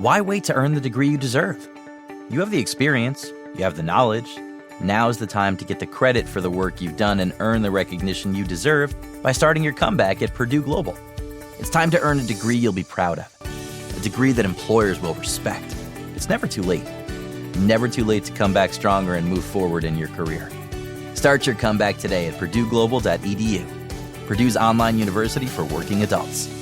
Why wait to earn the degree you deserve? You have the experience, you have the knowledge. Now's the time to get the credit for the work you've done and earn the recognition you deserve by starting your comeback at Purdue Global. It's time to earn a degree you'll be proud of, a degree that employers will respect. It's never too late. Never too late to come back stronger and move forward in your career. Start your comeback today at purdueglobal.edu. Purdue's online university for working adults.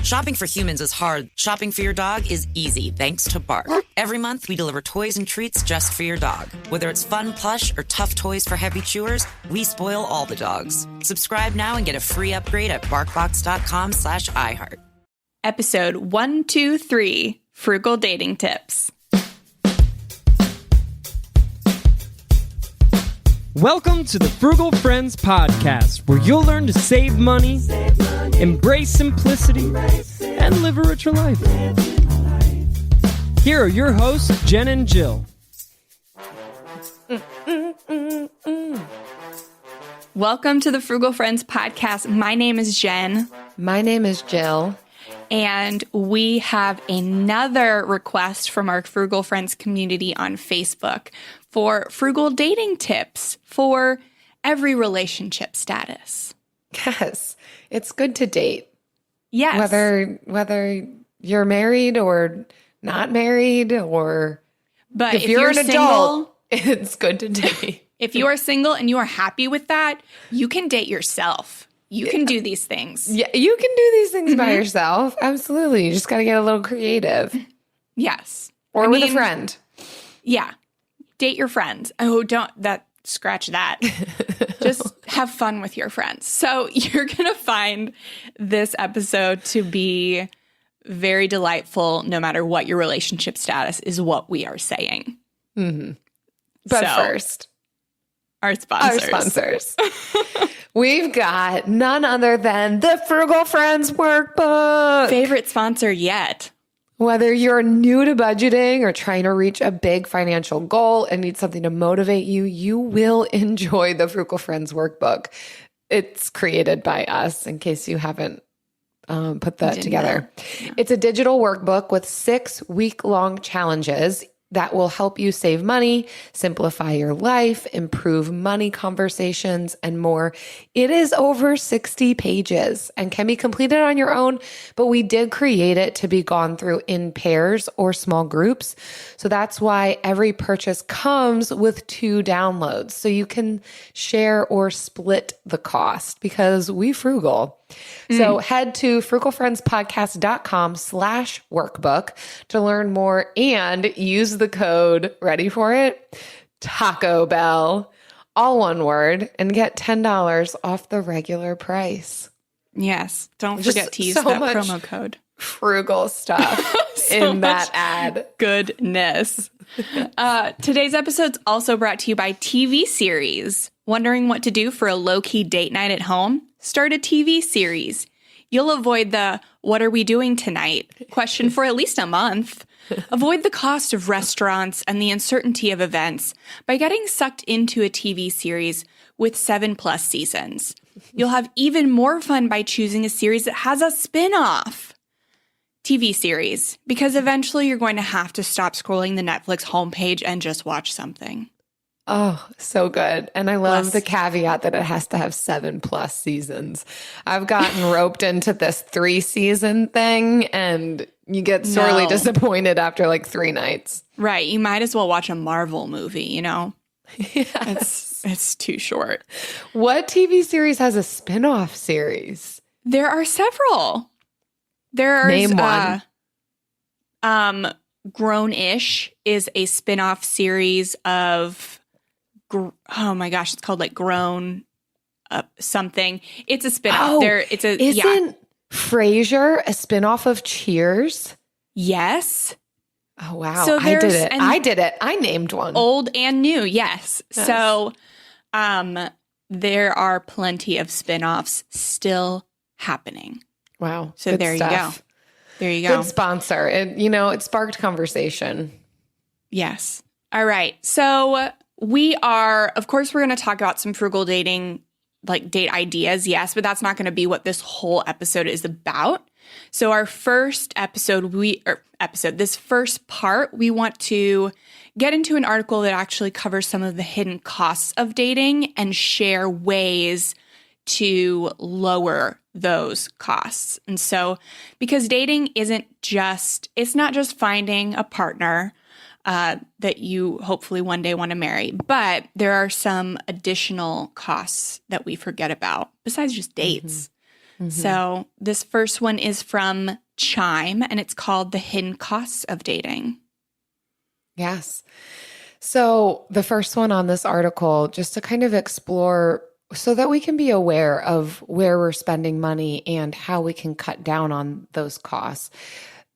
Shopping for humans is hard. Shopping for your dog is easy thanks to Bark. Every month, we deliver toys and treats just for your dog. Whether it's fun plush or tough toys for heavy chewers, we spoil all the dogs. Subscribe now and get a free upgrade at barkbox.com/iHeart. Episode 123, Frugal Dating Tips. Welcome to the Frugal Friends podcast, where you'll learn to save money, embrace simplicity, and live a richer life. Here are your hosts, Jen and Jill. Welcome to the Frugal Friends podcast. My name is Jen. My name is Jill. And we have another request from our Frugal Friends community on Facebook for frugal dating tips for every relationship status. Yes, it's good to date. Yes. Whether you're married or not married, or but if you're an single, adult, it's good to date. If you are single and you are happy with that, you can date yourself. You can do these things. Yeah, you can do these things by yourself. Absolutely. You just got to get a little creative. Yes. Or with a friend. Yeah. Date your friends. Oh, scratch that. Just have fun with your friends. So you're going to find this episode to be very delightful no matter what your relationship status is, what we are saying. Mm-hmm. But first, our sponsors. We've got none other than the Frugal Friends Workbook. Favorite sponsor yet. Whether you're new to budgeting or trying to reach a big financial goal and need something to motivate you, you will enjoy the Frugal Friends Workbook. It's created by us, in case you haven't put that together. Yeah. It's a digital workbook with 6 week-long challenges that will help you save money, simplify your life, improve money conversations, and more. It is over 60 pages and can be completed on your own, but we did create it to be gone through in pairs or small groups. So that's why every purchase comes with 2 downloads, so you can share or split the cost because we frugal. So head to frugalfriendspodcast.com/workbook to learn more and use the code, ready for it, Taco Bell, all one word, and get $10 off the regular price. Yes. Don't forget to use that promo code. Frugal stuff in that ad. Goodness. Today's episode's also brought to you by TV series. Wondering what to do for a low-key date night at home? Start a TV series. You'll avoid the "what are we doing tonight?" question for at least a month. Avoid the cost of restaurants and the uncertainty of events by getting sucked into a TV series with 7+ seasons. You'll have even more fun by choosing a series that has a spinoff. TV series, because eventually you're going to have to stop scrolling the Netflix homepage and just watch something. Oh, so good. And I love the caveat that it has to have 7+ seasons. I've gotten roped into this 3-season thing, and you get sorely disappointed after like 3 nights. Right. You might as well watch a Marvel movie, you know? Yes. It's too short. What TV series has a spin-off series? There are several. Name one. Grown-ish is a spin-off series of oh my gosh, it's called like Grown something. It's a spin-off. Isn't Frasier a spin-off of Cheers? Yes. Oh wow. So I did it. I named one. Old and new, yes. So there are plenty of spin-offs still happening. Wow. So there you go. There you go. Good sponsor. It sparked conversation. Yes. All right. So of course, we're going to talk about some frugal dating, like date ideas. Yes, but that's not going to be what this whole episode is about. So our first this first part, we want to get into an article that actually covers some of the hidden costs of dating and share ways to lower those costs. And so, because dating it's not just finding a partner that you hopefully one day want to marry, but there are some additional costs that we forget about besides just dates. So this first one is from Chime, and it's called The Hidden Costs of Dating. Yes. So the first one on this article, just to kind of explore so that we can be aware of where we're spending money and how we can cut down on those costs.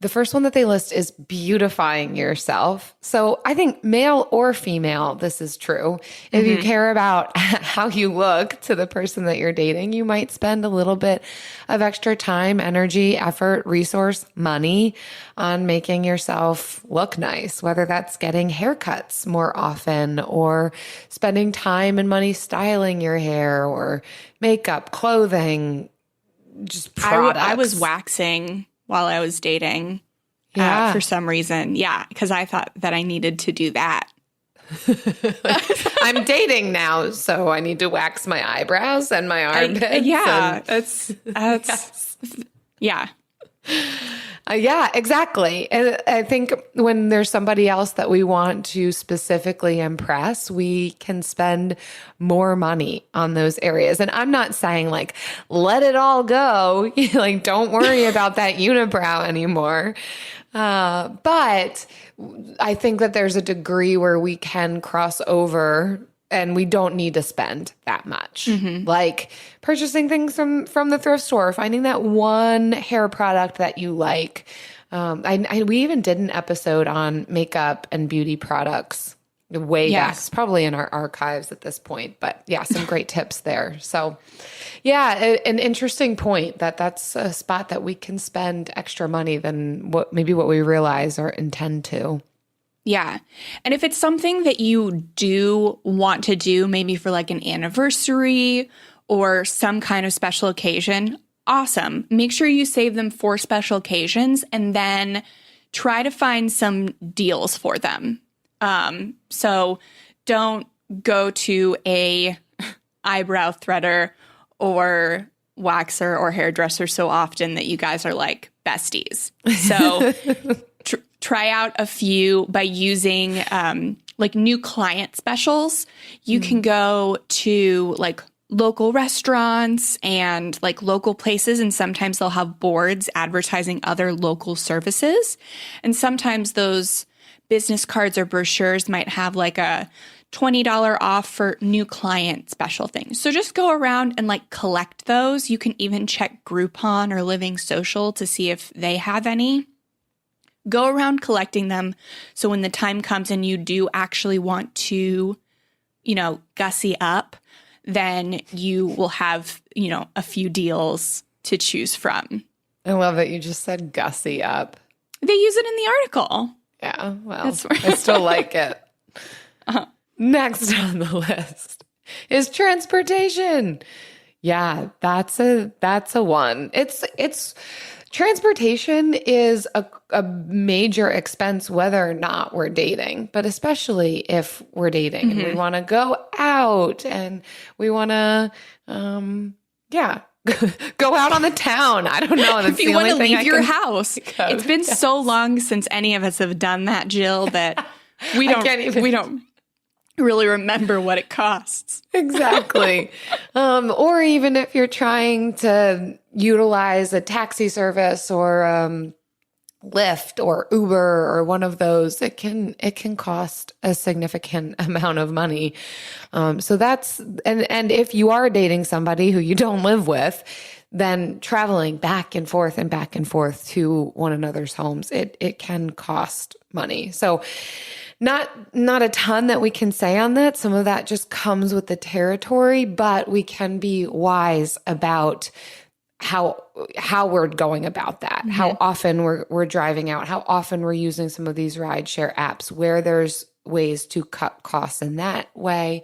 The first one that they list is beautifying yourself. So I think male or female, this is true. If you care about how you look to the person that you're dating, you might spend a little bit of extra time, energy, effort, resource, money on making yourself look nice, whether that's getting haircuts more often or spending time and money styling your hair or makeup, clothing, just products. I was waxing while I was dating for some reason. Yeah, because I thought that I needed to do that. I'm dating now, so I need to wax my eyebrows and my armpits. Yeah. Yeah, exactly. And I think when there's somebody else that we want to specifically impress, we can spend more money on those areas. And I'm not saying like, let it all go. Like, don't worry about that unibrow anymore. But I think that there's a degree where we can cross over and we don't need to spend that much. Like purchasing things from the thrift store, finding that one hair product that you like. We even did an episode on makeup and beauty products way back. It's probably in our archives at this point, but yeah, some great tips there. So yeah, an interesting point that's a spot that we can spend extra money than what we realize or intend to. Yeah. And if it's something that you do want to do, maybe for like an anniversary or some kind of special occasion, awesome. Make sure you save them for special occasions and then try to find some deals for them. So don't go to a eyebrow threader or waxer or hairdresser so often that you guys are like besties. So try out a few by using like new client specials. You can go to like local restaurants and like local places, and sometimes they'll have boards advertising other local services. And sometimes those business cards or brochures might have like a $20 off for new client special things. So just go around and like collect those. You can even check Groupon or Living Social to see if they have any. Go around collecting them so when the time comes and you do actually want to, gussy up, then you will have, a few deals to choose from. I love that you just said gussy up. They use it in the article. Yeah, well, I still like it. Next on the list is transportation. Yeah, that's a one. It's transportation is a major expense whether or not we're dating, but especially if we're dating and we want to go out and we want to, go out on the town. I don't know. That's if you want to leave your house. It's been so long since any of us have done that, Jill, that we don't really remember what it costs. Exactly. Or even if you're trying to utilize a taxi service or Lyft or Uber or one of those, it can cost a significant amount of money. So that's, and if you are dating somebody who you don't live with, then traveling back and forth to one another's homes, it can cost money. So not a ton that we can say on that. Some of that just comes with the territory, but we can be wise about how we're going about that, how often we're driving out, how often we're using some of these rideshare apps, where there's ways to cut costs in that way,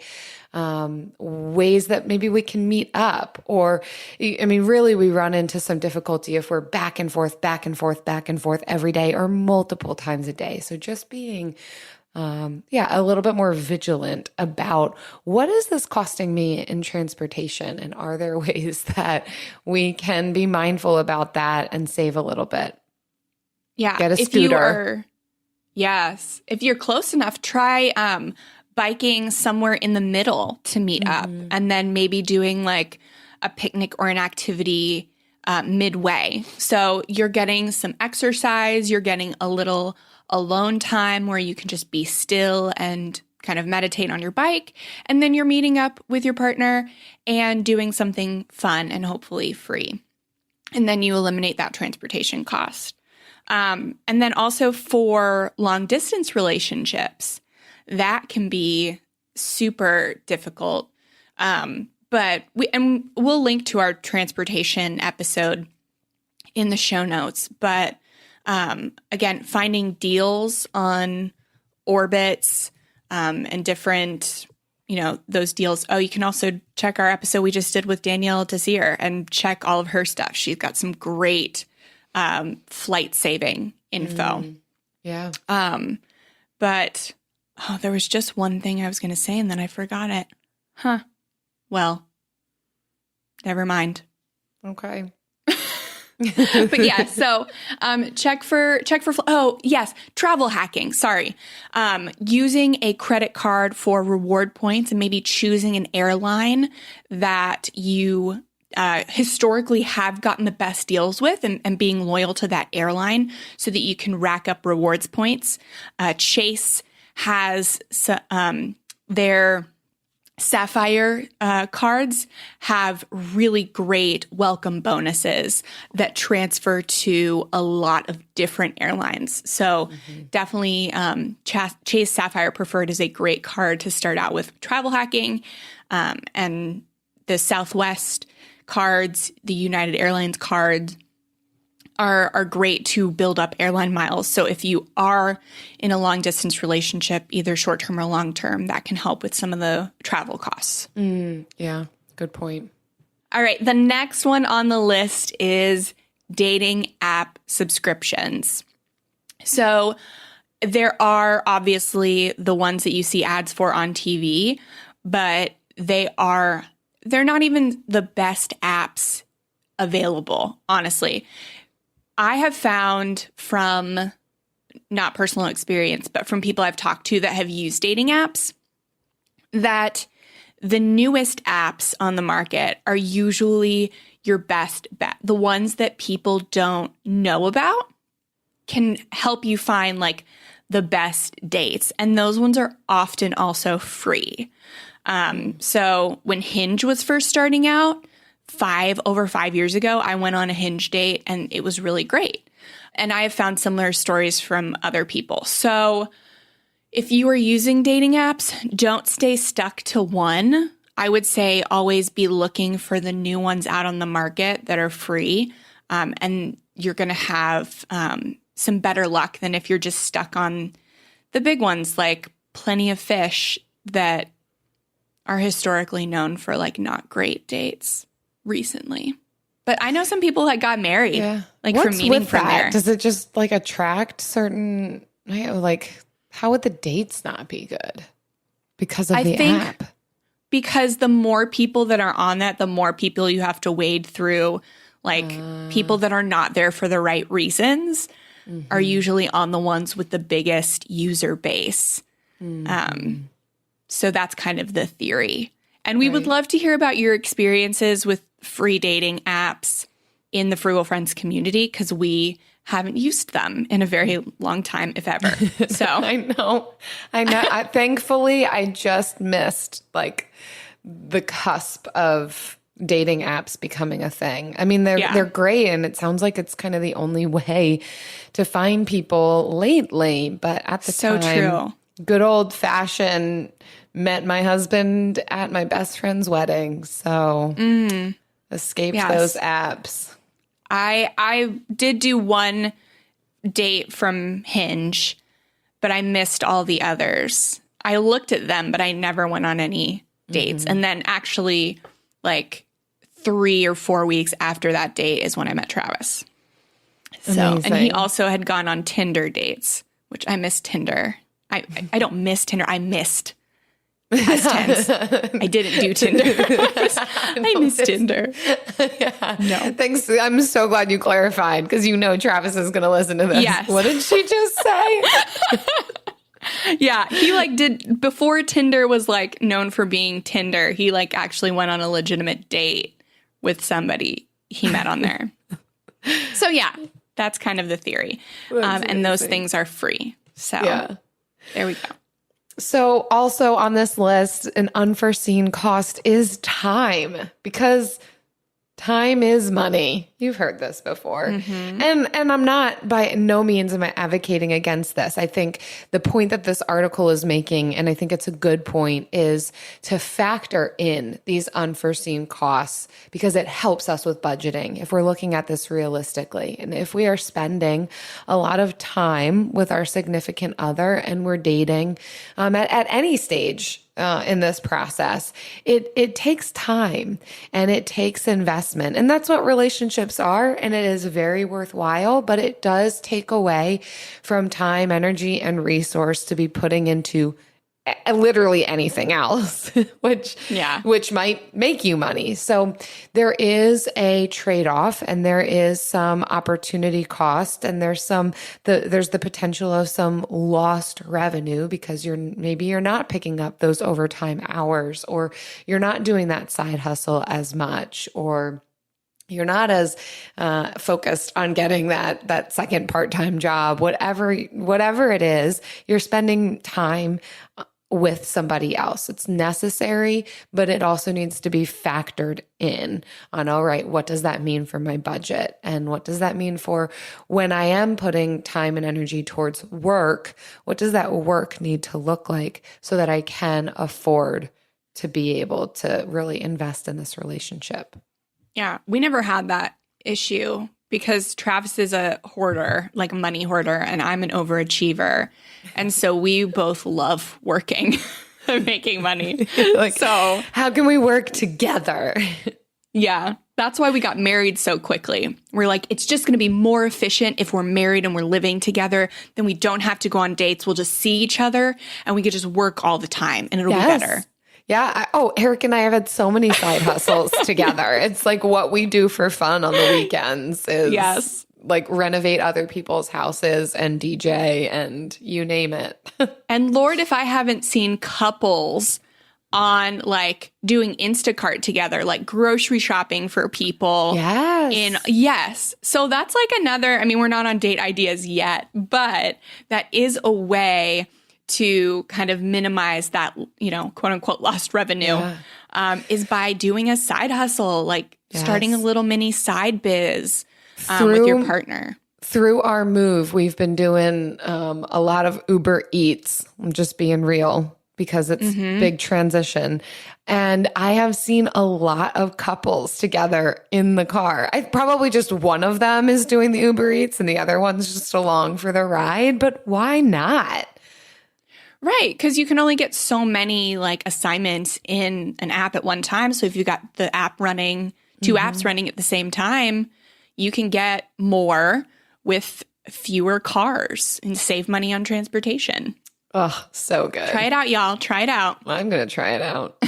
ways that maybe we can meet up. Or, I mean, really, we run into some difficulty if we're back and forth every day or multiple times a day. So just being a little bit more vigilant about what is this costing me in transportation, and are there ways that we can be mindful about that and save a little bit? Yeah. Get a scooter. If you're close enough, try biking somewhere in the middle to meet up, and then maybe doing like a picnic or an activity midway. So you're getting some exercise, you're getting a little alone time where you can just be still and kind of meditate on your bike. And then you're meeting up with your partner and doing something fun and hopefully free. And then you eliminate that transportation cost. And then also for long distance relationships, that can be super difficult. But we'll link to our transportation episode in the show notes. But again, finding deals on orbits and different, those deals. Oh, you can also check our episode we just did with Danielle Desir and check all of her stuff. She's got some great flight saving info. Yeah. But there was just one thing I was going to say and then I forgot it. Well, never mind. Okay. But yeah, so check for travel hacking. Sorry. Using a credit card for reward points and maybe choosing an airline that you historically have gotten the best deals with and being loyal to that airline so that you can rack up rewards points. Chase has their Sapphire cards have really great welcome bonuses that transfer to a lot of different airlines. So definitely Chase Sapphire Preferred is a great card to start out with travel hacking. And the Southwest cards, the United Airlines cards are great to build up airline miles. So if you are in a long distance relationship, either short term or long term, that can help with some of the travel costs. Yeah, good point. All right. The next one on the list is dating app subscriptions. So there are obviously the ones that you see ads for on TV, but they're not even the best apps available, honestly. I have found from not personal experience, but from people I've talked to that have used dating apps, that the newest apps on the market are usually your best bet. The ones that people don't know about can help you find like the best dates. And those ones are often also free. So when Hinge was first starting out, over 5 years ago, I went on a Hinge date and it was really great. And I have found similar stories from other people. So if you are using dating apps, don't stay stuck to one. I would say always be looking for the new ones out on the market that are free. And you're going to have some better luck than if you're just stuck on the big ones like Plenty of Fish that are historically known for like not great dates recently. But I know some people that got married, from meeting from there. Does it just like attract certain, like how would the dates not be good because of the app? Because the more people that are on that, the more people you have to wade through, like people that are not there for the right reasons are usually on the ones with the biggest user base. So that's kind of the theory. And we would love to hear about your experiences with free dating apps in the Frugal Friends community because we haven't used them in a very long time, if ever. So I know. Thankfully, I just missed like the cusp of dating apps becoming a thing. I mean, they're great, and it sounds like it's kind of the only way to find people lately. But at the time, good old fashioned. Met my husband at my best friend's wedding, so escaped those apps. I did do one date from Hinge, but I missed all the others. I looked at them, but I never went on any dates. And then actually, like 3 or 4 weeks after that date is when I met Travis. So, and he Amazing. also had gone on Tinder dates, which I miss Tinder. I don't miss Tinder. I missed. Past tense. I didn't do Tinder. I miss Tinder. Yeah. No. Thanks. I'm so glad you clarified because you know Travis is going to listen to this. Yes. What did she just say? Yeah, he like did before Tinder was like known for being Tinder. He like actually went on a legitimate date with somebody he met on there. So yeah, that's kind of the theory. And those things are free. So there we go. So also on this list, an unforeseen cost is time because time is money. You've heard this before. And I'm not, by no means am I advocating against this. I think the point that this article is making, and I think it's a good point, is to factor in these unforeseen costs because it helps us with budgeting if we're looking at this realistically. And if we are spending a lot of time with our significant other and we're dating at any stage, in this process, it takes time and it takes investment. And that's what relationships are. And it is very worthwhile, but it does take away from time, energy, and resource to be putting into literally anything else, which might make you money. So there is a trade-off and there is some opportunity cost and there's the potential of some lost revenue because maybe you're not picking up those overtime hours or you're not doing that side hustle as much or you're not as focused on getting that second part-time job, whatever it is, you're spending time with somebody else. It's necessary, but it also needs to be factored in on, all right, what does that mean for my budget? And what does that mean for when I am putting time and energy towards work? What does that work need to look like so that I can afford to be able to really invest in this relationship? Yeah, we never had that issue because Travis is a hoarder, like a money hoarder, and I'm an overachiever. And so we both love working and making money. So how can we work together? Yeah, that's why we got married so quickly. We're like, it's just going to be more efficient if we're married and we're living together. Then we don't have to go on dates. We'll just see each other and we could just work all the time and it'll be better. Yeah. Eric and I have had so many side hustles together. It's like what we do for fun on the weekends is like renovate other people's houses and DJ and you name it. And Lord, if I haven't seen couples on like doing Instacart together, like grocery shopping for people. Yes. So that's like another, I mean, we're not on date ideas yet, but that is a way to kind of minimize that, quote unquote lost revenue, is by doing a side hustle, like starting a little mini side biz with your partner. Through our move, we've been doing a lot of Uber Eats. I'm just being real because it's big transition. And I have seen a lot of couples together in the car. Probably just one of them is doing the Uber Eats and the other one's just along for the ride. But why not? Right, because you can only get so many like assignments in an app at one time. So if you got the app running, two apps running at the same time, you can get more with fewer cars and save money on transportation. Oh, so good. Try it out, y'all. Try it out. I'm going to try it out.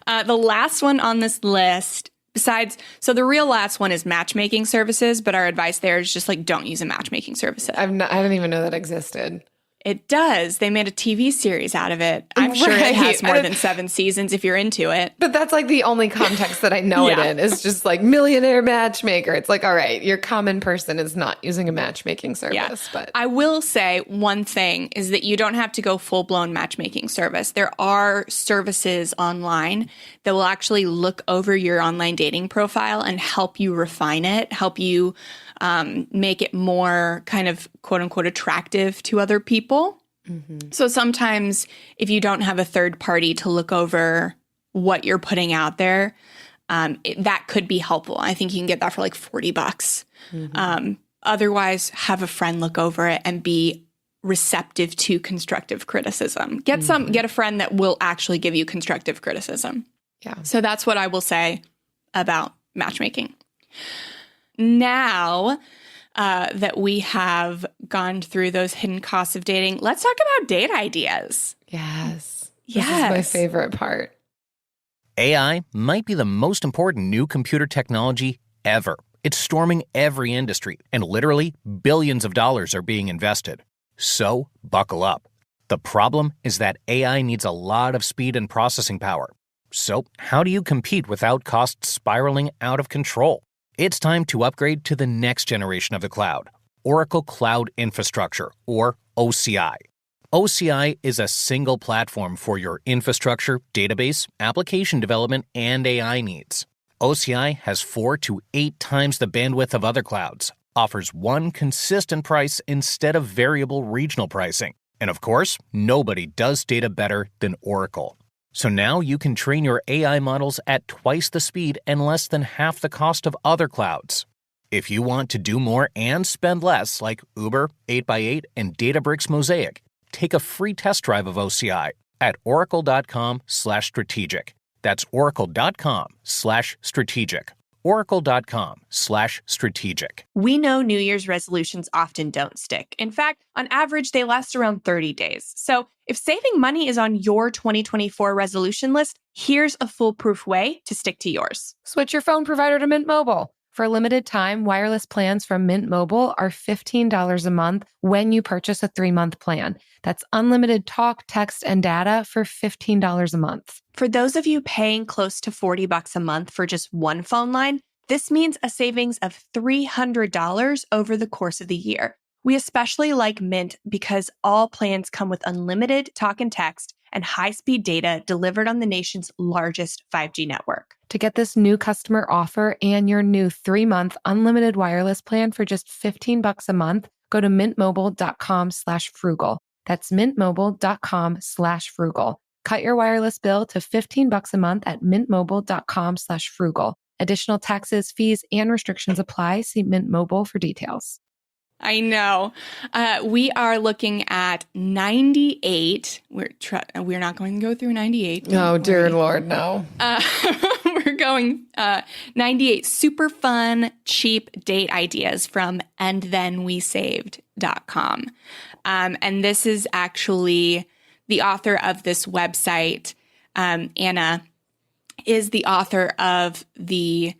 The last one on this list, so the real last one is matchmaking services, but our advice there is just like don't use a matchmaking service. I didn't even know that existed. It does. They made a TV series out of it. I'm sure it has more than 7 seasons if you're into it. But that's like the only context that I know it in is just like millionaire matchmaker. It's like, all right, your common person is not using a matchmaking service. But I will say one thing is that you don't have to go full-blown matchmaking service. There are services online that will actually look over your online dating profile and help you refine it, help you make it more kind of quote unquote attractive to other people. So sometimes if you don't have a third party to look over what you're putting out there, that could be helpful. I think you can get that for like $40. Otherwise, have a friend look over it and be receptive to constructive criticism. Get a friend that will actually give you constructive criticism. Yeah. So that's what I will say about matchmaking. Now that we have gone through those hidden costs of dating, let's talk about date ideas. Yes. Yes. This is my favorite part. AI might be the most important new computer technology ever. It's storming every industry, and literally billions of dollars are being invested. So, buckle up. The problem is that AI needs a lot of speed and processing power. So, how do you compete without costs spiraling out of control? It's time to upgrade to the next generation of the cloud, Oracle Cloud Infrastructure, or OCI. OCI is a single platform for your infrastructure, database, application development, and AI needs. OCI has 4 to 8 times the bandwidth of other clouds, offers one consistent price instead of variable regional pricing. And of course, nobody does data better than Oracle. So now you can train your AI models at twice the speed and less than half the cost of other clouds. If you want to do more and spend less, like Uber, 8x8, and Databricks Mosaic, take a free test drive of OCI at oracle.com/strategic. That's oracle.com/strategic. oracle.com/strategic. We know New Year's resolutions often don't stick. In fact, on average, they last around 30 days. So if saving money is on your 2024 resolution list, here's a foolproof way to stick to yours. Switch your phone provider to Mint Mobile. For a limited time, wireless plans from Mint Mobile are $15 a month when you purchase a 3-month plan. That's unlimited talk, text, and data for $15 a month. For those of you paying close to $40 a month for just one phone line, this means a savings of $300 over the course of the year. We especially like Mint because all plans come with unlimited talk and text and high-speed data delivered on the nation's largest 5G network. To get this new customer offer and your new 3-month unlimited wireless plan for just $15 a month, go to mintmobile.com/frugal. That's mintmobile.com/frugal. Cut your wireless bill to $15 a month at mintmobile.com/frugal. Additional taxes, fees, and restrictions apply. See Mint Mobile for details. I know. We are looking at 98. We're not going to go through 98. Oh, dear Lord, no. We're going 98 super fun, cheap date ideas from andthenwesaved.com. And this is actually the author of this website. Anna is the author of the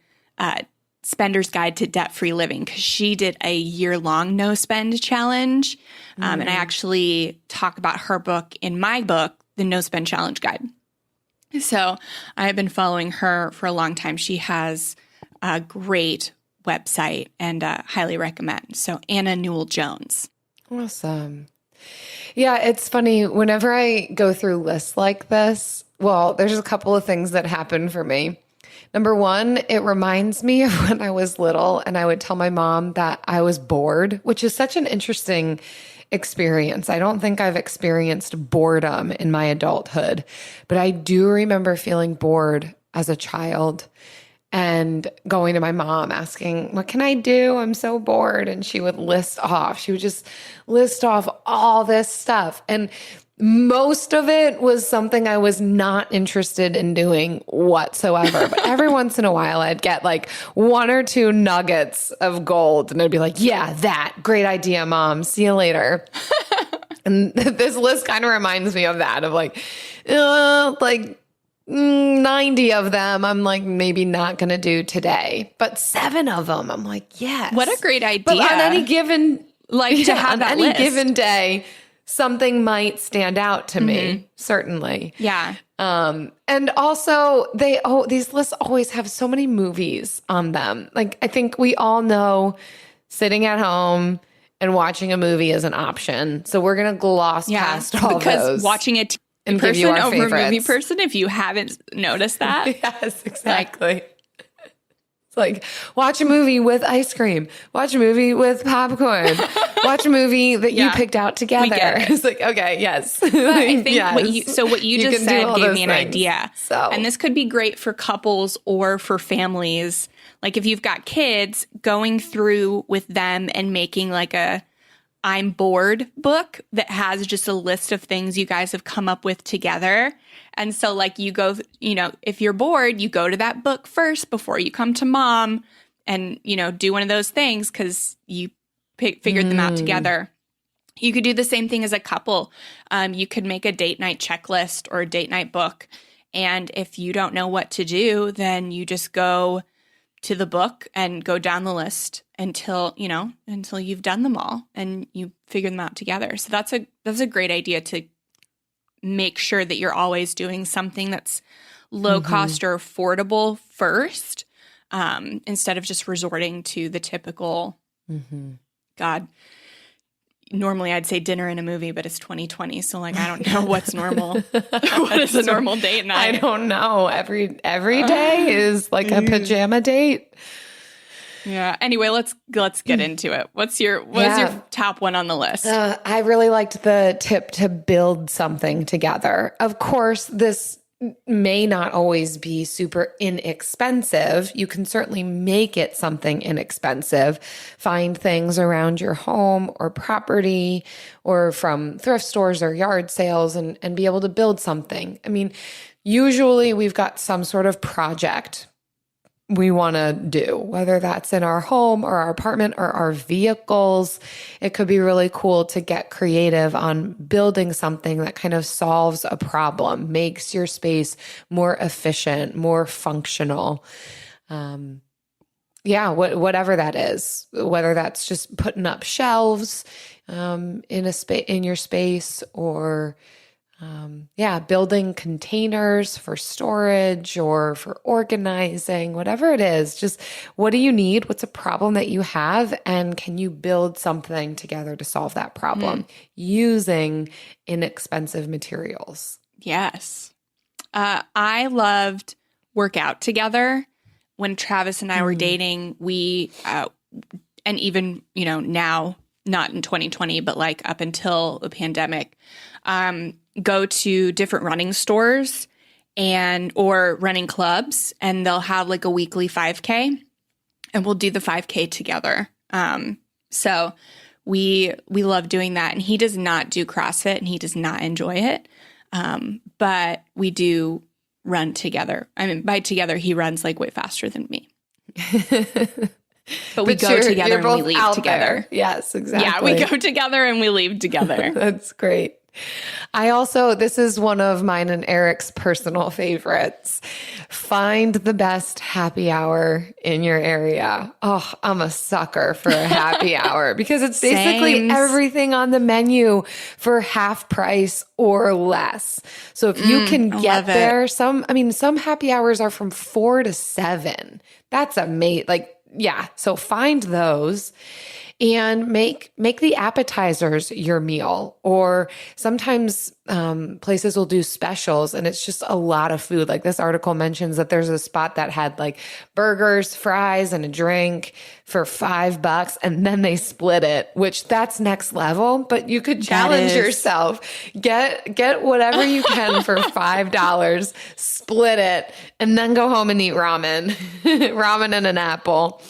Spender's Guide to Debt-Free Living, because she did a year-long no-spend challenge. And I actually talk about her book in my book, The No-Spend Challenge Guide. So I've been following her for a long time. She has a great website and highly recommend. So Anna Newell-Jones. Awesome. Yeah, it's funny. Whenever I go through lists like this, well, there's a couple of things that happen for me. Number one, it reminds me of when I was little and I would tell my mom that I was bored, which is such an interesting experience. I don't think I've experienced boredom in my adulthood, but I do remember feeling bored as a child and going to my mom asking, what can I do? I'm so bored. And she would just list off all this stuff. And most of it was something I was not interested in doing whatsoever. But every once in a while, I'd get like 1 or 2 nuggets of gold. And I'd be like, yeah, that. Great idea, Mom. See you later. And this list kind of reminds me of that, of like 90 of them I'm like maybe not going to do today. But 7 of them, I'm like, yes. What a great idea. But on any given, to have on that any list. given day, something might stand out to me, certainly. Yeah. And also these lists always have so many movies on them. Like, I think we all know sitting at home and watching a movie is an option. So we're going to gloss past all because those. Watching a and person give you our over favorites. a movie person, if you haven't noticed that. Yes, exactly. It's like, watch a movie with ice cream. Watch a movie with popcorn. Watch a movie that you picked out together. We get it. It's like, okay, yes. But I think Yes. what you just can do said all gave those me an things. idea. So. And this could be great for couples or for families. Like if you've got kids, going through with them and making like a I'm bored book that has just a list of things you guys have come up with together. And so like you go, if you're bored, you go to that book first before you come to mom and, do one of those things because you figured them out together. You could do the same thing as a couple. You could make a date night checklist or a date night book. And if you don't know what to do, then you just go to the book and go down the list until you've done them all and you figure them out together. So that's a great idea to make sure that you're always doing something that's low cost or affordable first, instead of just resorting to the typical, God, normally I'd say dinner and a movie, but it's 2020. So like, I don't know what's normal. What is a normal date night? I don't know. Every day is like a pajama date. Yeah. Anyway, let's get into it. What's your top one on the list? I really liked the tip to build something together. Of course, this may not always be super inexpensive. You can certainly make it something inexpensive. Find things around your home or property or from thrift stores or yard sales and be able to build something. I mean, usually we've got some sort of project we want to do, whether that's in our home or our apartment or our vehicles. It could be really cool to get creative on building something that kind of solves a problem, makes your space more efficient, more functional. Whatever that is, whether that's just putting up shelves in your space or building containers for storage or for organizing, whatever it is. Just what do you need? What's a problem that you have? And can you build something together to solve that problem using inexpensive materials? Yes. I loved workout together. When Travis and I were dating, we, and even, now, not in 2020, but like up until the pandemic, go to different running stores or running clubs, and they'll have like a weekly 5K, and we'll do the 5K together. So we love doing that. And he does not do CrossFit and he does not enjoy it. But we do run together. I mean, by together, he runs like way faster than me. But we go together and we leave together. There. Yes, exactly. Yeah, we go together and we leave together. That's great. This is one of mine and Eric's personal favorites. Find the best happy hour in your area. Oh, I'm a sucker for a happy hour because it's basically everything on the menu for half price or less. So if you can get there, some happy hours are from 4 to 7. That's amazing. So find those and make the appetizers your meal. Or sometimes places will do specials and it's just a lot of food. Like this article mentions that there's a spot that had like burgers, fries, and a drink for $5, and then they split it, which that's next level. But you could challenge yourself. Get whatever you can for $5, split it, and then go home and eat ramen. Ramen and an apple.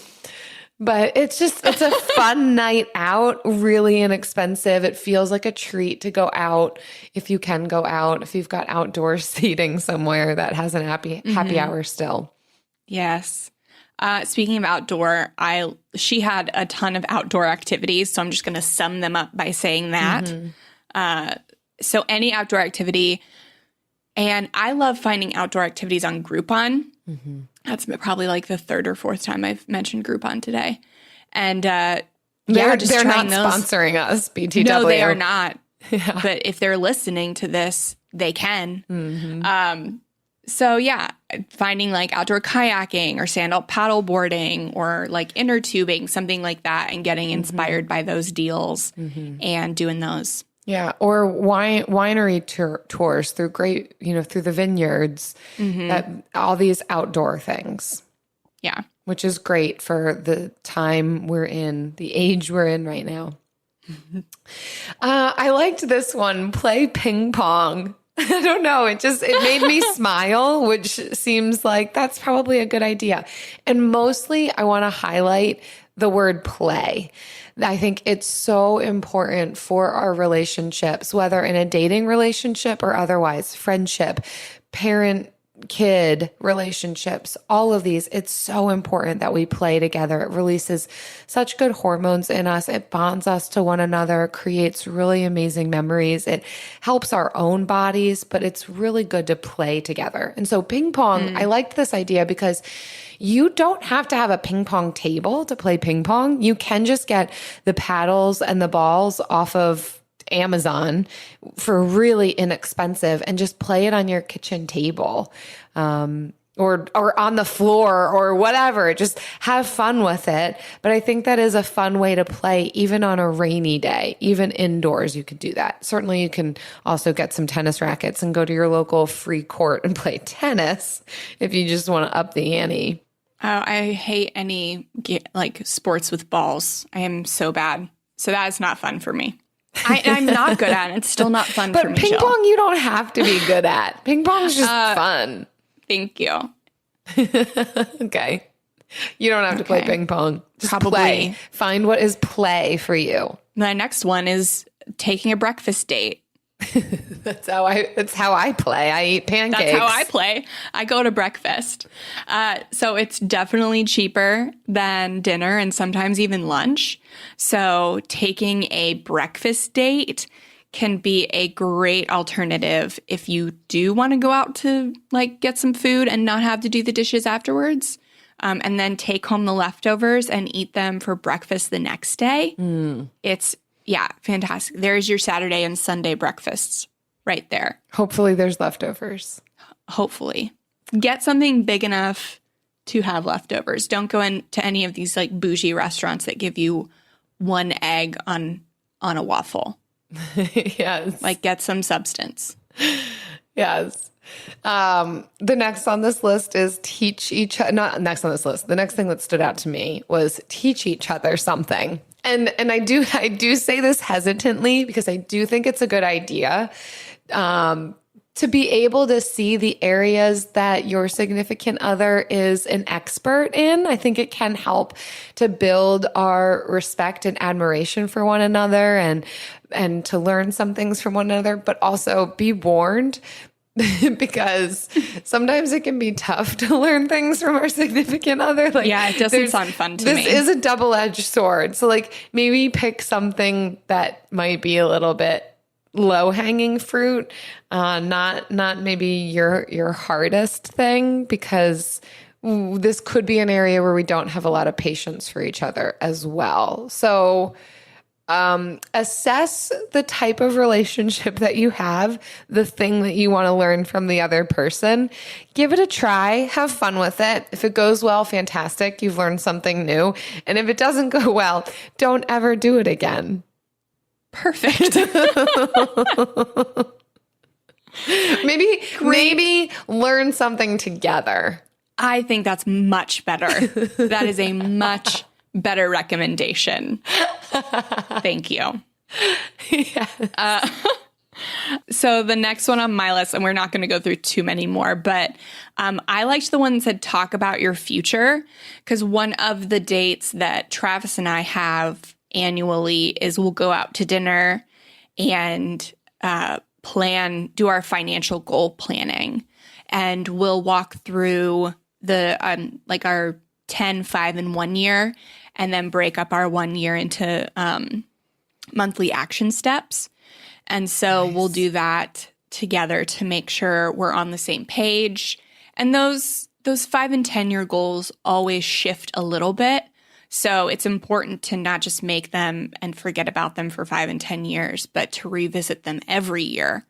But it's a fun night out, really inexpensive. It feels like a treat to go out if you can go out, if you've got outdoor seating somewhere that has an happy hour still. Yes. Speaking of outdoor, she had a ton of outdoor activities, so I'm just going to sum them up by saying that. So any outdoor activity, and I love finding outdoor activities on Groupon. That's probably like the third or fourth time I've mentioned Groupon today. And they're not sponsoring us, BTW. No, they are not. Yeah. But if they're listening to this, they can. Finding like outdoor kayaking or stand-up paddle boarding or like inner tubing, something like that, and getting inspired by those deals and doing those. Yeah, or winery tours through through the vineyards, all these outdoor things. Yeah. Which is great for the time we're in, the age we're in right now. I liked this one, play ping pong. I don't know, it made me smile, which seems like that's probably a good idea. And mostly I want to highlight the word play. I think it's so important for our relationships, whether in a dating relationship or otherwise, friendship, parent, kid relationships, all of these, it's so important that we play together. It releases such good hormones in us. It bonds us to one another, creates really amazing memories. It helps our own bodies, but it's really good to play together. And so ping pong, I liked this idea because you don't have to have a ping pong table to play ping pong. You can just get the paddles and the balls off of Amazon for really inexpensive and just play it on your kitchen table, or on the floor or whatever. Just have fun with it. But I think that is a fun way to play even on a rainy day, even indoors. You could do that. Certainly you can also get some tennis rackets and go to your local free court and play tennis if you just want to up the ante. Oh, I hate any sports with balls. I am so bad. So that is not fun for me. I'm not good at it. It's still not fun for me. But ping pong, you don't have to be good at. Ping pong is just fun. Thank you. Okay. You don't have to play ping pong. Just play. Find what is play for you. My next one is taking a breakfast date. That's how I play. I eat pancakes. That's how I play. I go to breakfast. So it's definitely cheaper than dinner and sometimes even lunch. So taking a breakfast date can be a great alternative if you do want to go out to get some food and not have to do the dishes afterwards. And then take home the leftovers and eat them for breakfast the next day. It's fantastic. There's your Saturday and Sunday breakfasts right there. Hopefully there's leftovers. Hopefully. Get something big enough to have leftovers. Don't go into any of these bougie restaurants that give you one egg on a waffle. Yes. Get some substance. Yes. The next on this list is teach each other. Not next on this list. The next thing that stood out to me was teach each other something. And I do say this hesitantly because I do think it's a good idea to be able to see the areas that your significant other is an expert in. I think it can help to build our respect and admiration for one another and to learn some things from one another, but also be warned because sometimes it can be tough to learn things from our significant other. It doesn't sound fun to me. This is a double-edged sword. So maybe pick something that might be a little bit low-hanging fruit, not maybe your hardest thing, because this could be an area where we don't have a lot of patience for each other as well. So assess the type of relationship that you have, the thing that you want to learn from the other person. Give it a try. Have fun with it. If it goes well, fantastic. You've learned something new. And if it doesn't go well, don't ever do it again. Perfect. Maybe learn something together. I think that's much better. That is a much better recommendation. Thank you. Yes. So the next one on my list, and we're not going to go through too many more, but I liked the one that said talk about your future, because one of the dates that Travis and I have annually is we'll go out to dinner and do our financial goal planning, and we'll walk through the our 10, 5, and 1 year, and then break up our 1 year into monthly action steps. And so We'll do that together to make sure we're on the same page. And those 5 and 10 year goals always shift a little bit. So it's important to not just make them and forget about them for 5 and 10 years, but to revisit them every year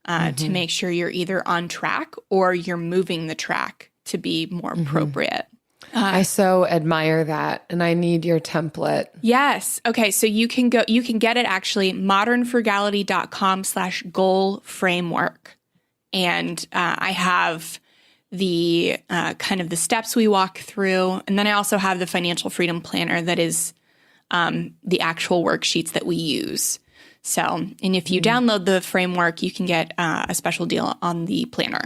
to make sure you're either on track or you're moving the track to be more appropriate. I so admire that, and I need your template. Yes. Okay. So you can get it actually modernfrugality.com/goal framework. And I have the kind of the steps we walk through. And then I also have the financial freedom planner that is the actual worksheets that we use. So, and if you download the framework, you can get a special deal on the planner.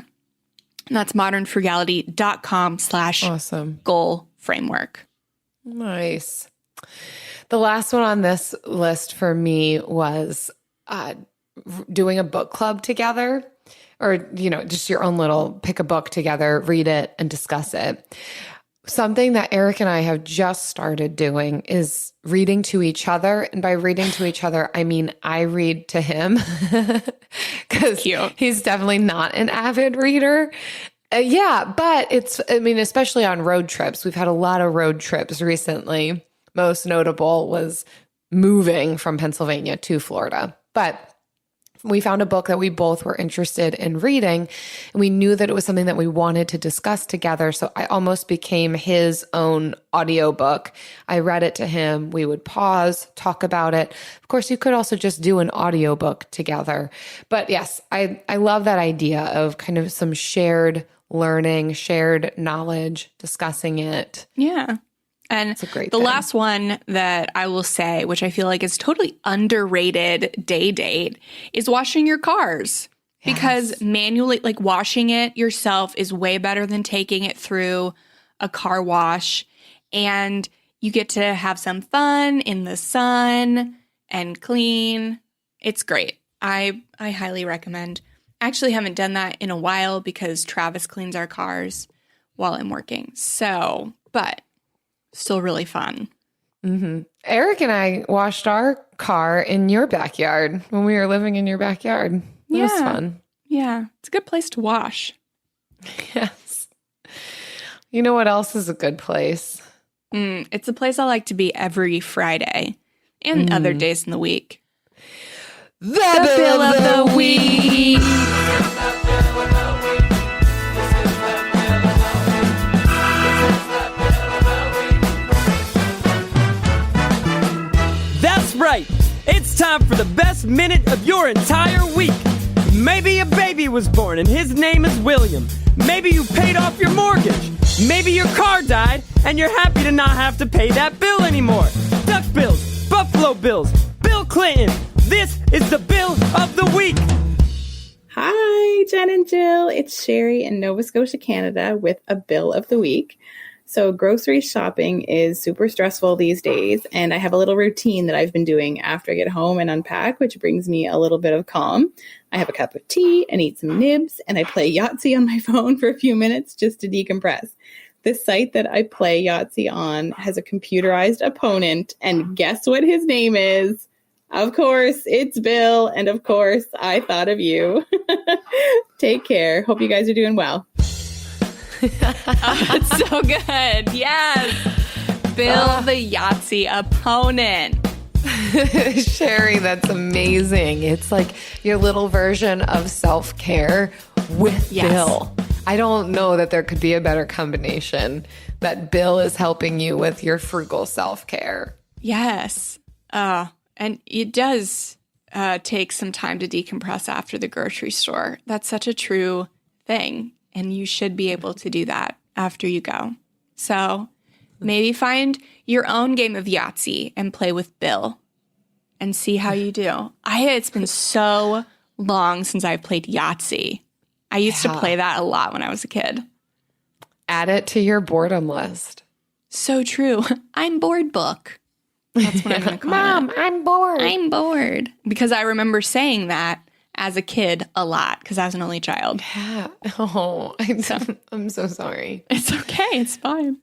And that's modernfrugality.com/goal framework. Nice. The last one on this list for me was doing a book club together, or, just your own little pick a book together, read it and discuss it. Something that Eric and I have just started doing is reading to each other. And by reading to each other, I mean, I read to him because he's definitely not an avid reader. But especially on road trips, we've had a lot of road trips recently. Most notable was moving from Pennsylvania to Florida. But we found a book that we both were interested in reading, and we knew that it was something that we wanted to discuss together. So I almost became his own audiobook. I read it to him. We would pause, talk about it. Of course, you could also just do an audiobook together. But yes, I love that idea of kind of some shared learning, shared knowledge, discussing it. Yeah. And the last one that I will say, which I feel like is totally underrated day date, is washing your cars. Yes. Because manually, like washing it yourself is way better than taking it through a car wash. And you get to have some fun in the sun and clean. It's great. I highly recommend. I actually haven't done that in a while because Travis cleans our cars while I'm working. So, but still really fun. Mm-hmm. Eric and I washed our car in your backyard when we were living in your backyard. It was fun. Yeah. It's a good place to wash. Yes. You know what else is a good place? It's a place I like to be every Friday and other days in the week. The Bill of the Week. That's right. It's time for the best minute of your entire week. Maybe a baby was born and his name is William. Maybe you paid off your mortgage. Maybe your car died and you're happy to not have to pay that bill anymore. Duck bills, Buffalo Bills, Bill Clinton. This is the Bill of the Week. Hi, Jen and Jill. It's Sherry in Nova Scotia, Canada with a Bill of the Week. So grocery shopping is super stressful these days, and I have a little routine that I've been doing after I get home and unpack, which brings me a little bit of calm. I have a cup of tea and eat some nibs, and I play Yahtzee on my phone for a few minutes just to decompress. This site that I play Yahtzee on has a computerized opponent, and guess what his name is? Of course, it's Bill, and of course, I thought of you. Take care. Hope you guys are doing well. It's so good. Yes. Bill the Yahtzee opponent. Sherry, that's amazing. It's like your little version of self-care with Bill. I don't know that there could be a better combination, that Bill is helping you with your frugal self-care. Yes. And it does take some time to decompress after the grocery store. That's such a true thing. And you should be able to do that after you go. So maybe find your own game of Yahtzee and play with Bill and see how you do. It's been so long since I've played Yahtzee. I used to play that a lot when I was a kid. Add it to your boredom list. So true. I'm bored book. That's what I'm going to call it. Mom, I'm bored. I'm bored. Because I remember saying that as a kid a lot because I was an only child. Yeah. Oh, I'm so sorry. It's okay. It's fine.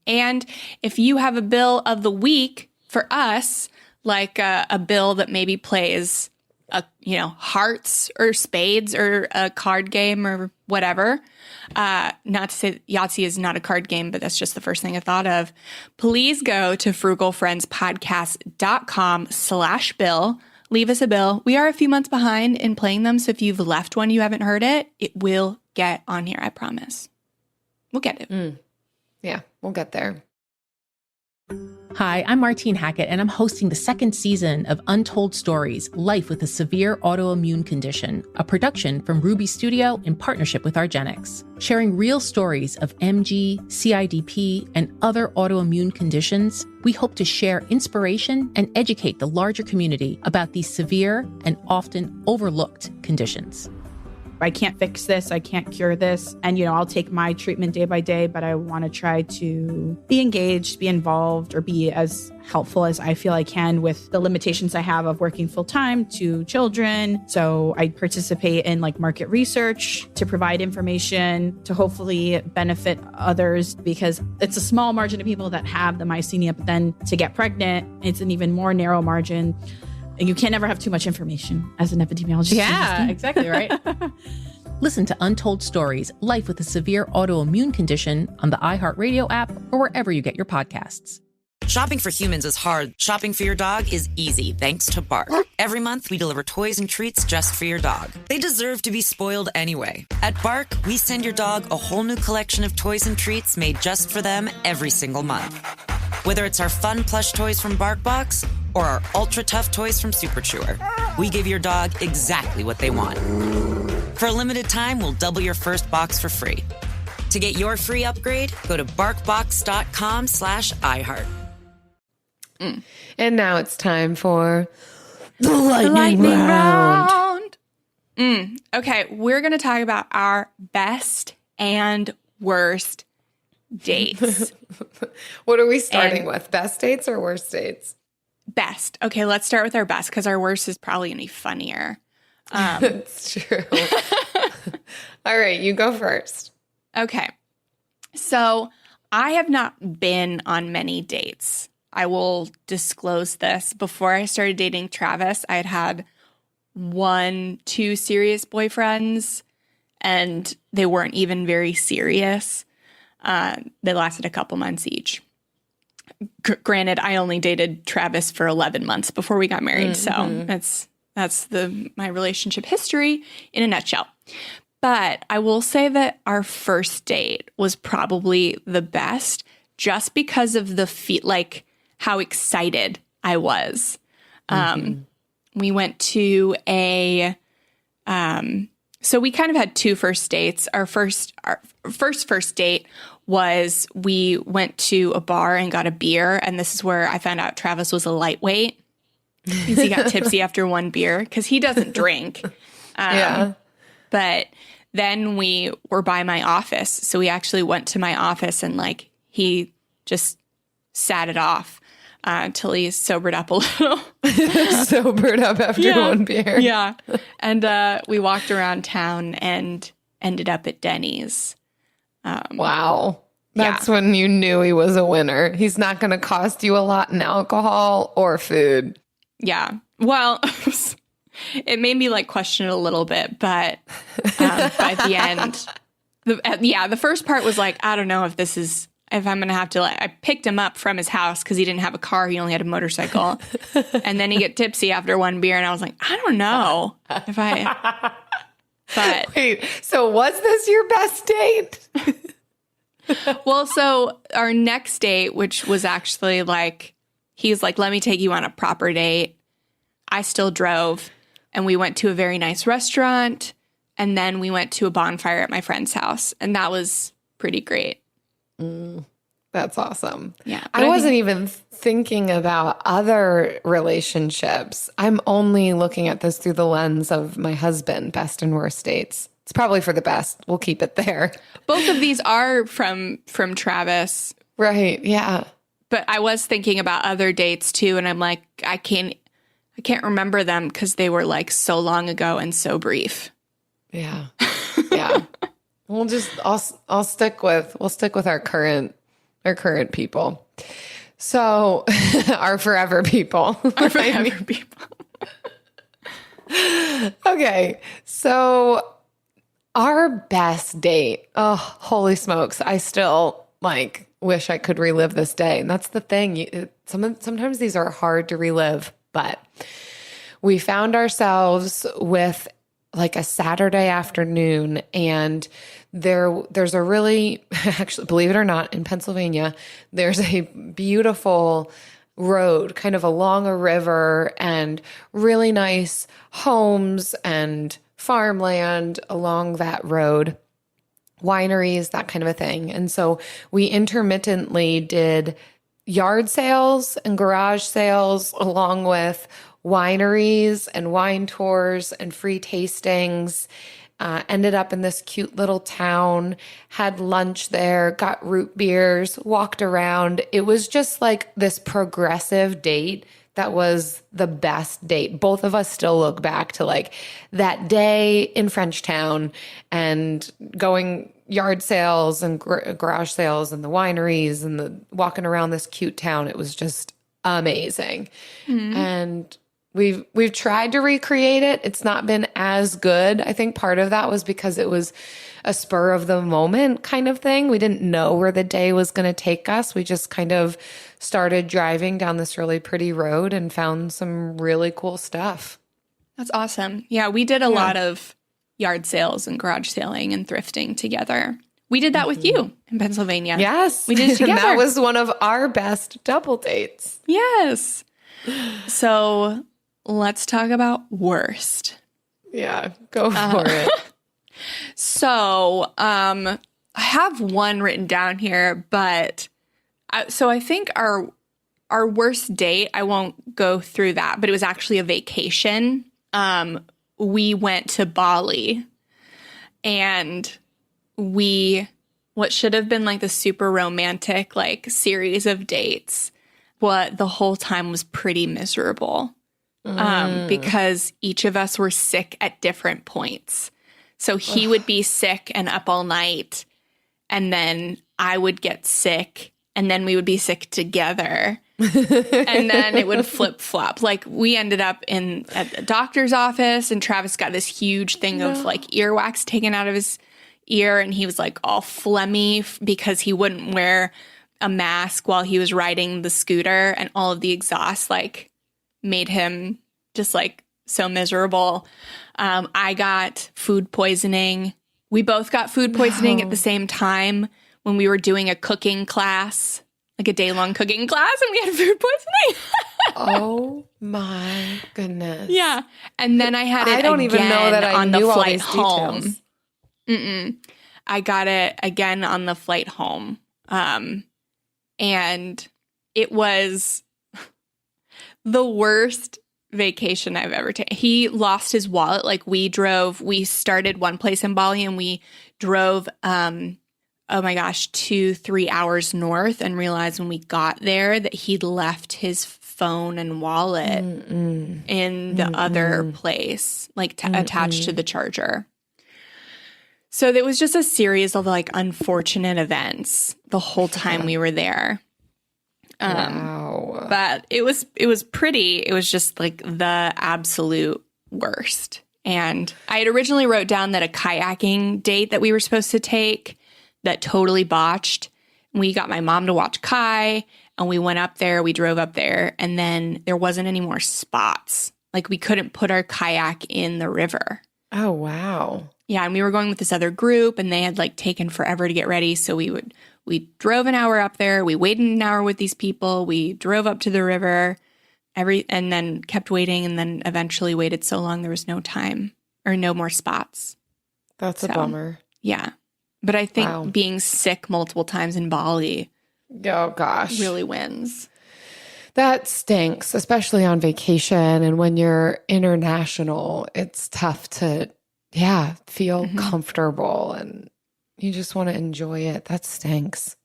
And if you have a Bill of the Week for us, like a bill that maybe plays hearts or spades or a card game or whatever. Not to say that Yahtzee is not a card game, but that's just the first thing I thought of. Please go to frugalfriendspodcast.com/bill. Leave us a bill. We are a few months behind in playing them, so if you've left one, you haven't heard it, it will get on here, I promise. We'll get it. Yeah, we'll get there. Hi, I'm Martine Hackett, and I'm hosting the second season of Untold Stories, Life with a Severe Autoimmune Condition, a production from Ruby Studio in partnership with Argenix, sharing real stories of MG, CIDP, and other autoimmune conditions. We hope to share inspiration and educate the larger community about these severe and often overlooked conditions. I can't fix this, I can't cure this. And, I'll take my treatment day by day, but I want to try to be engaged, be involved, or be as helpful as I feel I can with the limitations I have of working full time to children. So I participate in market research to provide information to hopefully benefit others, because it's a small margin of people that have the myasthenia, but then to get pregnant, it's an even more narrow margin. And you can't never have too much information as an epidemiologist. Yeah, exactly, right? Listen to Untold Stories, Life with a Severe Autoimmune Condition on the iHeartRadio app or wherever you get your podcasts. Shopping for humans is hard. Shopping for your dog is easy thanks to Bark. Every month, we deliver toys and treats just for your dog. They deserve to be spoiled anyway. At Bark, we send your dog a whole new collection of toys and treats made just for them every single month. Whether it's our fun plush toys from BarkBox or our ultra tough toys from Super Chewer, we give your dog exactly what they want. For a limited time, we'll double your first box for free. To get your free upgrade, go to barkbox.com/iHeart. And now it's time for the lightning round. Okay, we're going to talk about our best and worst dates. What are we starting with? Best dates or worst dates? Best. Okay, let's start with our best because our worst is probably going to be funnier. That's true. All right, you go first. Okay, so I have not been on many dates. I will disclose this. Before I started dating Travis, I had 1-2 serious boyfriends, and they weren't even very serious. They lasted a couple months each. Granted, I only dated Travis for 11 months before we got married, so that's my relationship history in a nutshell. But I will say that our first date was probably the best, just because of the how excited I was. We went to so we kind of had 2 first dates. Our first date was we went to a bar and got a beer. And this is where I found out Travis was a lightweight, because he got tipsy after 1 beer because he doesn't drink. But then we were by my office. So we actually went to my office and he just sat it off until he sobered up a little. Sobered up after 1 beer. Yeah. And we walked around town and ended up at Denny's. Wow. That's when you knew he was a winner. He's not going to cost you a lot in alcohol or food. Yeah. Well, it made me question it a little bit, but by the end, the first part was I don't know if I'm going to have to I picked him up from his house because he didn't have a car. He only had a motorcycle. And then he get tipsy after 1 beer. And I was like, I don't know if but wait, so was this your best date? Well, so our next date, which was actually he's like, let me take you on a proper date. I still drove, and we went to a very nice restaurant, and then we went to a bonfire at my friend's house, and that was pretty great. That's awesome. Yeah. I wasn't even thinking about other relationships. I'm only looking at this through the lens of my husband, best and worst dates. It's probably for the best. We'll keep it there. Both of these are from Travis. Right. Yeah. But I was thinking about other dates too, and I'm like, I can't remember them because they were so long ago and so brief. Yeah. Yeah. We'll stick with our current people. So our forever people. Our forever people. Okay. So our best date. Oh, holy smokes. I still wish I could relive this day. And that's the thing. Sometimes these are hard to relive, but we found ourselves with a Saturday afternoon, and there's a really, actually, believe it or not, in Pennsylvania, there's a beautiful road kind of along a river and really nice homes and farmland along that road, wineries, that kind of a thing. And so we intermittently did yard sales and garage sales along with wineries and wine tours and free tastings. ended up in this cute little town, had lunch there, got root beers, walked around. It was just like this progressive date that was the best date. Both of us still look back to like that day in Frenchtown and going yard sales and garage sales and the wineries and the walking around this cute town. It was just amazing. And we've tried to recreate it. It's not been as good. I think part of that was because it was a spur of the moment kind of thing. We didn't know where the day was going to take us. We just kind of started driving down this really pretty road and found some really cool stuff. That's awesome. Yeah, we did a lot of yard sales and garage sailing and thrifting together. We did that with you in Pennsylvania. Yes. We did it together. And that was one of our best double dates. Yes. So let's talk about worst. Yeah, go for it. So I have one written down here, but I think our worst date, I won't go through that, but it was actually a vacation. We went to Bali, and what should have been like the super romantic like series of dates, but the whole time was pretty miserable because each of us were sick at different points. So he would be sick and up all night, and then I would get sick, and then we would be sick together. And then it would flip-flop. Like, we ended up at the doctor's office, and Travis got this huge thing of like earwax taken out of his ear, and he was like all phlegmy because he wouldn't wear a mask while he was riding the scooter, and all of the exhaust like made him just like so miserable. I got food poisoning. We both got food poisoning at the same time when we were doing a cooking class, like a day-long cooking class, and we had food poisoning. Oh my goodness. Yeah. And then I had it I don't even know that I on knew the all flight these home. details. I got it again on the flight home. And it was the worst vacation I've ever taken. He lost his wallet. Like, we started one place in Bali, and we drove, 2-3 hours north, and realized when we got there that he'd left his phone and wallet in the other place, like attached to the charger. So there was just a series of like unfortunate events the whole time we were there. Wow. But it was pretty. It was just like the absolute worst. And I had originally wrote down that a kayaking date that we were supposed to take that totally botched. We got my mom to watch Kai, and we went up there. We drove up there, and then there wasn't any more spots. Like, we couldn't put our kayak in the river. Oh, wow. Yeah, and we were going with this other group, and they had like taken forever to get ready. So we drove an hour up there. We waited an hour with these people. We drove up to the river, and then kept waiting, and then eventually waited so long there was no time or no more spots. That's a bummer. Yeah. But I think being sick multiple times in Bali really wins. That stinks, especially on vacation. And when you're international, it's tough to, feel comfortable, and you just want to enjoy it. That stinks.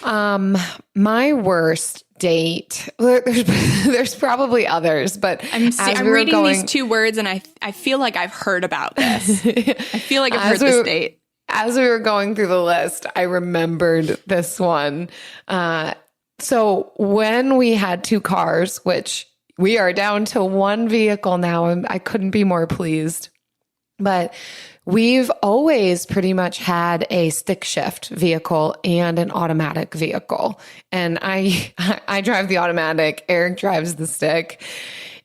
My worst date, there's probably others, but I'm reading these two words, and I feel like I've heard about this. I feel like I've heard this date. As we were going through the list, I remembered this one. So when we had 2 cars, which we are down to 1 vehicle now, and I couldn't be more pleased. But we've always pretty much had a stick shift vehicle and an automatic vehicle. And I drive the automatic, Eric drives the stick.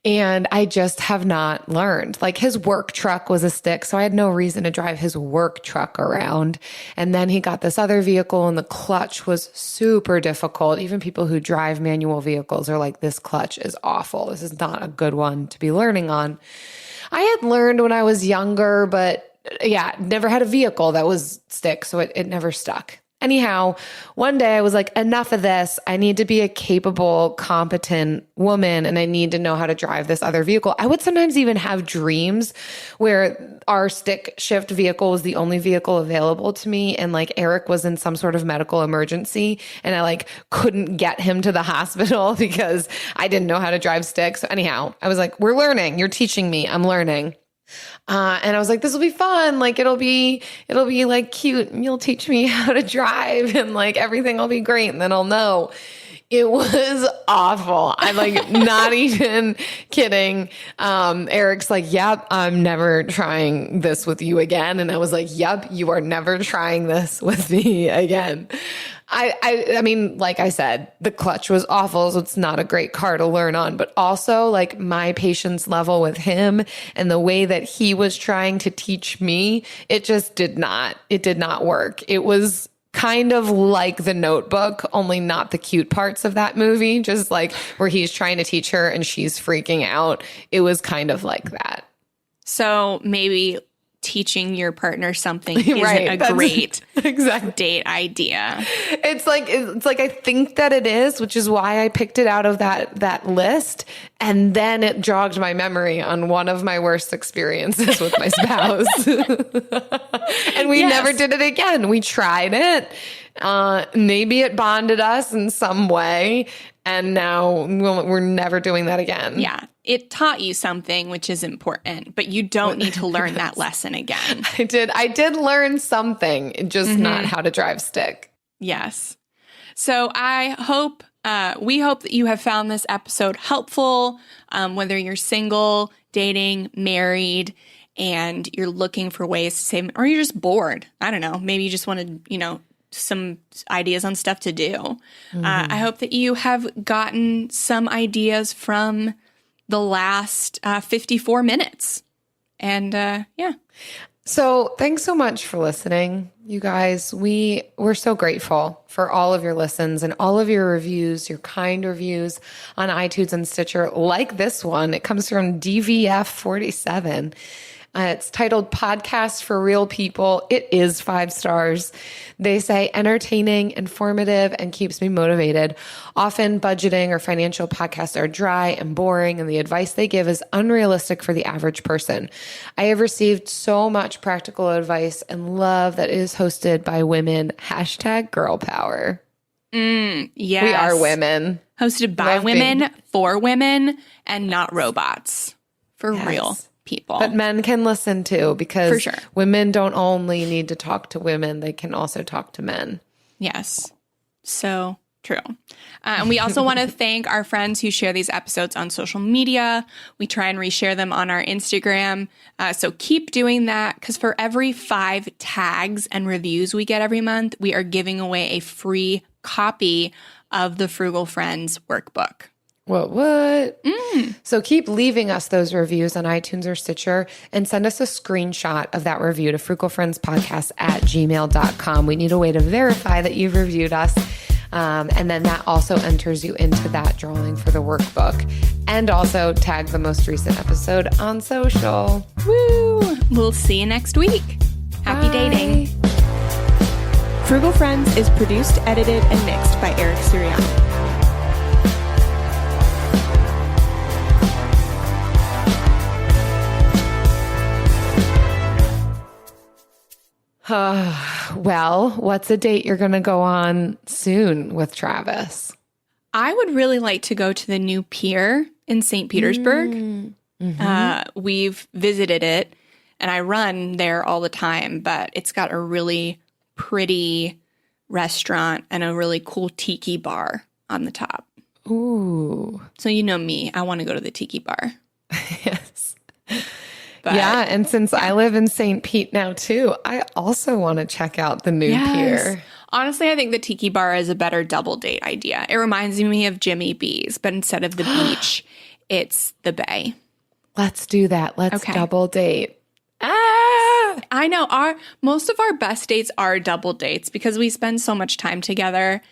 And I just have not learned. Like, his work truck was a stick, so I had no reason to drive his work truck around. And then he got this other vehicle, and the clutch was super difficult. Even people who drive manual vehicles are like, this clutch is awful. This is not a good one to be learning on. I had learned when I was younger, but never had a vehicle that was stick, so it never stuck. Anyhow, one day I was like, enough of this. I need to be a capable, competent woman, and I need to know how to drive this other vehicle. I would sometimes even have dreams where our stick shift vehicle was the only vehicle available to me. And like Eric was in some sort of medical emergency and I like couldn't get him to the hospital because I didn't know how to drive stick. So anyhow, I was like, we're learning. You're teaching me. I'm learning. And I was like, this will be fun. Like, it'll be like cute and you'll teach me how to drive and like everything will be great. And then I'll know. It was awful. I'm like not even kidding. Eric's like, yep, I'm never trying this with you again. And I was like, yep, you are never trying this with me again. I mean, like I said, the clutch was awful, so it's not a great car to learn on, but also like my patience level with him and the way that he was trying to teach me, it did not work. It was kind of like The Notebook, only not the cute parts of that movie, just like where he's trying to teach her and she's freaking out. It was kind of like that. So maybe teaching your partner something isn't Right, a great exact date idea. It's like I think that it is, which is why I picked it out of that list. And then it jogged my memory on one of my worst experiences with my spouse. And we never did it again. We tried it. Maybe it bonded us in some way. And now we're never doing that again. Yeah. It taught you something, which is important, but you don't need to learn that lesson again. I did learn something, just not how to drive stick. Yes. So we hope that you have found this episode helpful, whether you're single, dating, married, and you're looking for ways to save, or you're just bored. I don't know. Maybe you just want to, some ideas on stuff to do. I hope that you have gotten some ideas from the last 54 minutes. And yeah. So thanks so much for listening, you guys. We're so grateful for all of your listens and all of your reviews, your kind reviews on iTunes and Stitcher, like this one. It comes from DVF47. It's titled Podcast for Real People. It is 5 stars. They say entertaining, informative, and keeps me motivated. Often budgeting or financial podcasts are dry and boring, and the advice they give is unrealistic for the average person. I have received so much practical advice and love that it is hosted by women. #girl power. Yes. We are women. Hosted by women, for women, and not robots. For Yes. real people. But men can listen too, because For sure. women don't only need to talk to women, they can also talk to men. Yes. So true. And we also want to thank our friends who share these episodes on social media. We try and reshare them on our Instagram. So keep doing that, because for every 5 tags and reviews we get every month, we are giving away a free copy of the Frugal Friends workbook. What? So keep leaving us those reviews on iTunes or Stitcher and send us a screenshot of that review to frugalfriendspodcast@gmail.com. We need a way to verify that you've reviewed us. And then that also enters you into that drawing for the workbook. And also tag the most recent episode on social. Woo! We'll see you next week. Happy dating. Frugal Friends is produced, edited, and mixed by Eric Siriano. Well, what's a date you're going to go on soon with Travis? I would really like to go to the new pier in St. Petersburg. We've visited it, and I run there all the time, but it's got a really pretty restaurant and a really cool tiki bar on the top. Ooh. So you know me, I want to go to the tiki bar. Yes. But, yeah, and since I live in St. Pete now too, I also want to check out the new pier. Honestly, I think the tiki bar is a better double date idea. It reminds me of Jimmy B's, but instead of the beach, it's the bay. Let's do that. Let's double date. I know most of our best dates are double dates because we spend so much time together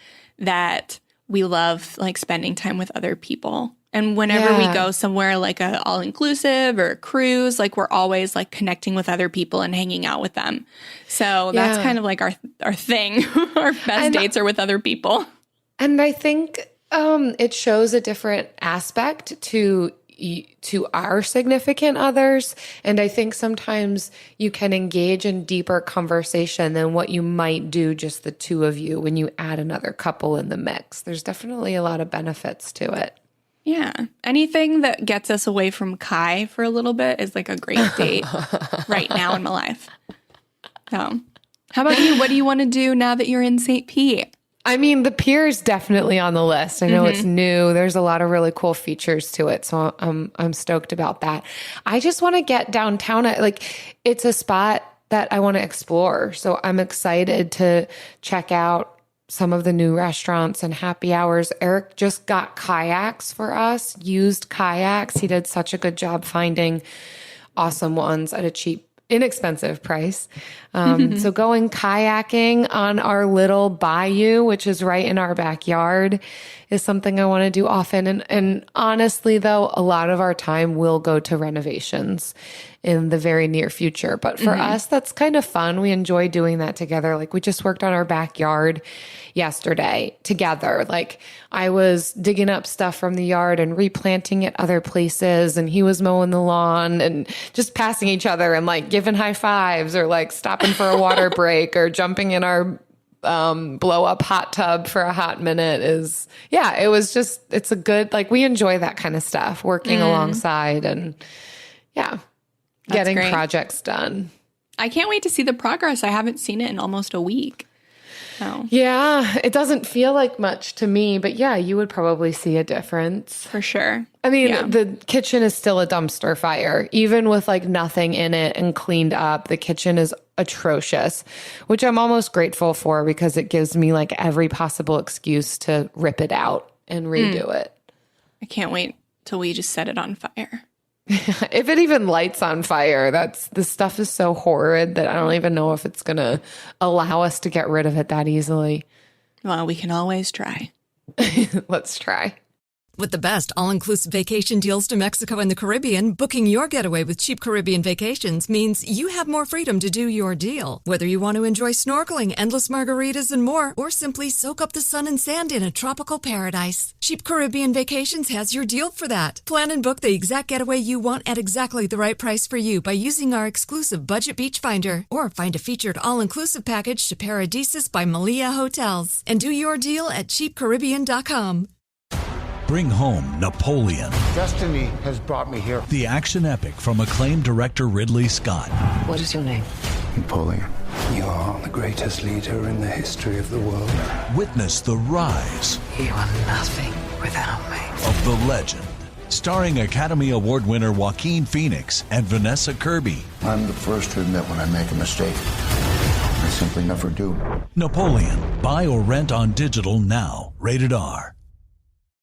that we love like spending time with other people. And whenever we go somewhere like a all-inclusive or a cruise, like we're always like connecting with other people and hanging out with them. So that's kind of like our thing. Our best dates are with other people. And I think it shows a different aspect to our significant others. And I think sometimes you can engage in deeper conversation than what you might do just the two of you when you add another couple in the mix. There's definitely a lot of benefits to it. Yeah. Anything that gets us away from Kai for a little bit is like a great date right now in my life. So, how about you? What do you want to do now that you're in St. Pete? I mean, the pier is definitely on the list. I know it's new. There's a lot of really cool features to it. So I'm stoked about that. I just want to get downtown. Like, it's a spot that I want to explore. So I'm excited to check out some of the new restaurants and happy hours. Eric just got kayaks for us, used kayaks. He did such a good job finding awesome ones at a cheap, inexpensive price. So going kayaking on our little bayou, which is right in our backyard, is something I want to do often. And honestly, though, a lot of our time will go to renovations in the very near future. But for us, that's kind of fun. We enjoy doing that together. Like, we just worked on our backyard yesterday together. Like, I was digging up stuff from the yard and replanting it other places, and he was mowing the lawn, and just passing each other and like giving high fives, or like stopping for a water break, or jumping in our blow up hot tub for a hot minute. It's a good, like, we enjoy that kind of stuff, working alongside and getting projects done. I can't wait to see the progress. I haven't seen it in almost a week. Oh. Yeah, it doesn't feel like much to me, but yeah, you would probably see a difference. For sure. I mean, the kitchen is still a dumpster fire. Even with like nothing in it and cleaned up, the kitchen is atrocious, which I'm almost grateful for, because it gives me like every possible excuse to rip it out and redo it. I can't wait till we just set it on fire. If it even lights on fire, this stuff is so horrid that I don't even know if it's going to allow us to get rid of it that easily. Well, we can always try. Let's try. With the best all-inclusive vacation deals to Mexico and the Caribbean, booking your getaway with Cheap Caribbean Vacations means you have more freedom to do your deal. Whether you want to enjoy snorkeling, endless margaritas, and more, or simply soak up the sun and sand in a tropical paradise, Cheap Caribbean Vacations has your deal for that. Plan and book the exact getaway you want at exactly the right price for you by using our exclusive Budget Beach Finder, or find a featured all-inclusive package to Paradisus by Malia Hotels, and do your deal at cheapcaribbean.com. Bring home Napoleon. Destiny has brought me here. The action epic from acclaimed director Ridley Scott. What is your name? Napoleon. You are the greatest leader in the history of the world. Witness the rise. You are nothing without me. Of the legend. Starring Academy Award winner Joaquin Phoenix and Vanessa Kirby. I'm the first to admit when I make a mistake. I simply never do. Napoleon. Buy or rent on digital now. Rated R.